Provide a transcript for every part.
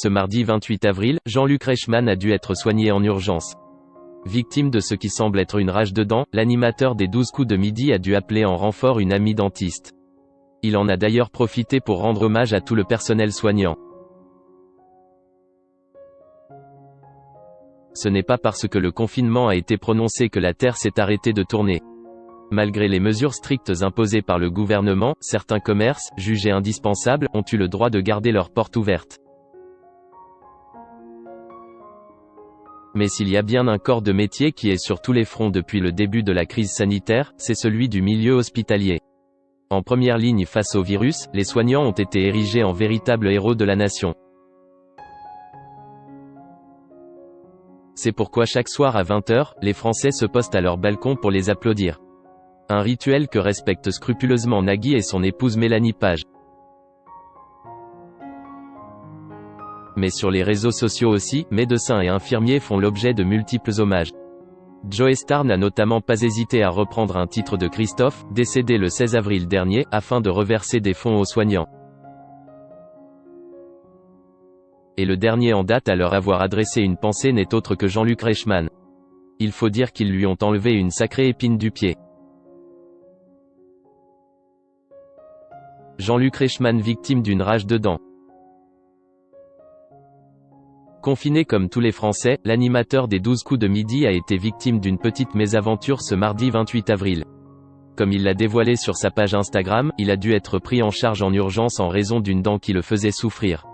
Ce mardi 28 avril, Jean-Luc Reichmann a dû être soigné en urgence. Victime de ce qui semble être une rage de dents, l'animateur des 12 coups de midi a dû appeler en renfort une amie dentiste. Il en a d'ailleurs profité pour rendre hommage à tout le personnel soignant. Ce n'est pas parce que le confinement a été prononcé que la Terre s'est arrêtée de tourner. Malgré les mesures strictes imposées par le gouvernement, certains commerces, jugés indispensables, ont eu le droit de garder leurs portes ouvertes. Mais s'il y a bien un corps de métier qui est sur tous les fronts depuis le début de la crise sanitaire, c'est celui du milieu hospitalier. En première ligne face au virus, les soignants ont été érigés en véritables héros de la nation. C'est pourquoi chaque soir à 20 h, les Français se postent à leur balcon pour les applaudir. Un rituel que respectent scrupuleusement Nagui et son épouse Mélanie Page. Mais sur les réseaux sociaux aussi, médecins et infirmiers font l'objet de multiples hommages. Joe Star n'a notamment pas hésité à reprendre un titre de Christophe, décédé le 16 avril dernier, afin de reverser des fonds aux soignants. Et le dernier en date à leur avoir adressé une pensée n'est autre que Jean-Luc Reichmann. Il faut dire qu'ils lui ont enlevé une sacrée épine du pied. Jean-Luc Reichmann victime d'une rage de dents. Confiné comme tous les Français, l'animateur des 12 coups de midi a été victime d'une petite mésaventure ce mardi 28 avril. Comme il l'a dévoilé sur sa page Instagram, il a dû être pris en charge en urgence en raison d'une dent qui le faisait souffrir.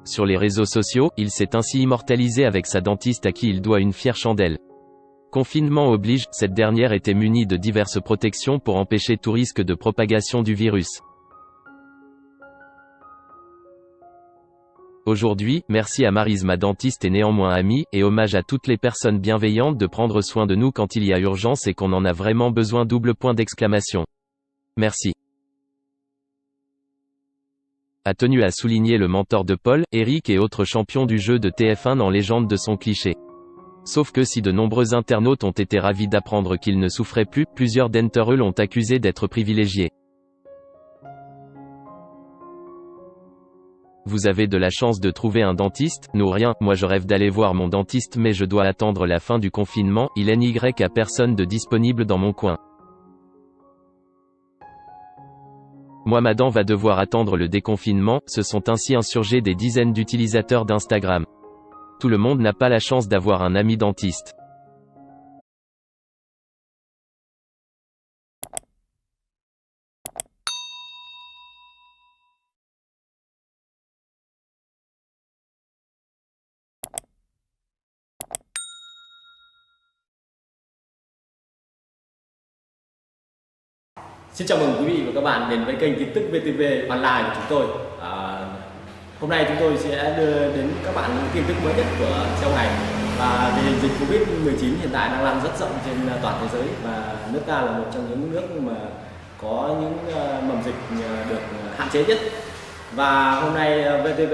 Sur les réseaux sociaux, il s'est ainsi immortalisé avec sa dentiste à qui il doit une fière chandelle. Confinement oblige, cette dernière était munie de diverses protections pour empêcher tout risque de propagation du virus. Aujourd'hui, merci à Maryse ma dentiste et néanmoins amie, et hommage à toutes les personnes bienveillantes de prendre soin de nous quand il y a urgence et qu'on en a vraiment besoin. Merci. A tenu à souligner le mentor de Paul, Eric et autres champions du jeu de TF1 en légende de son cliché. Sauf que si de nombreux internautes ont été ravis d'apprendre qu'il ne souffrait plus, plusieurs d'entre eux l'ont accusé d'être privilégié. Vous avez de la chance de trouver un dentiste, nous rien, moi je rêve d'aller voir mon dentiste mais je dois attendre la fin du confinement, il n'y a personne de disponible dans mon coin. Moi ma dent va devoir attendre le déconfinement, se sont ainsi insurgés des dizaines d'utilisateurs d'Instagram. Tout le monde n'a pas la chance d'avoir un ami dentiste. Xin chào mừng quý vị và các bạn đến với kênh tin tức VTV Online của chúng tôi. Hôm nay chúng tôi sẽ đưa đến các bạn những tin tức mới nhất của trong ngày. Và tình hình dịch Covid-19 hiện tại đang lan rất rộng trên toàn thế giới và nước ta là một trong những nước mà có những mầm dịch được hạn chế nhất. Và hôm nay VTV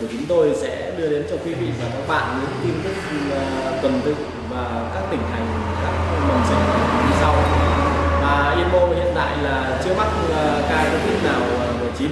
của chúng tôi sẽ đưa đến cho quý vị và các bạn những tin tức tuần tự và các tỉnh thành, các mầm dịch như sau. Yên Mô hiện tại là chưa mắc ca Covid nào 19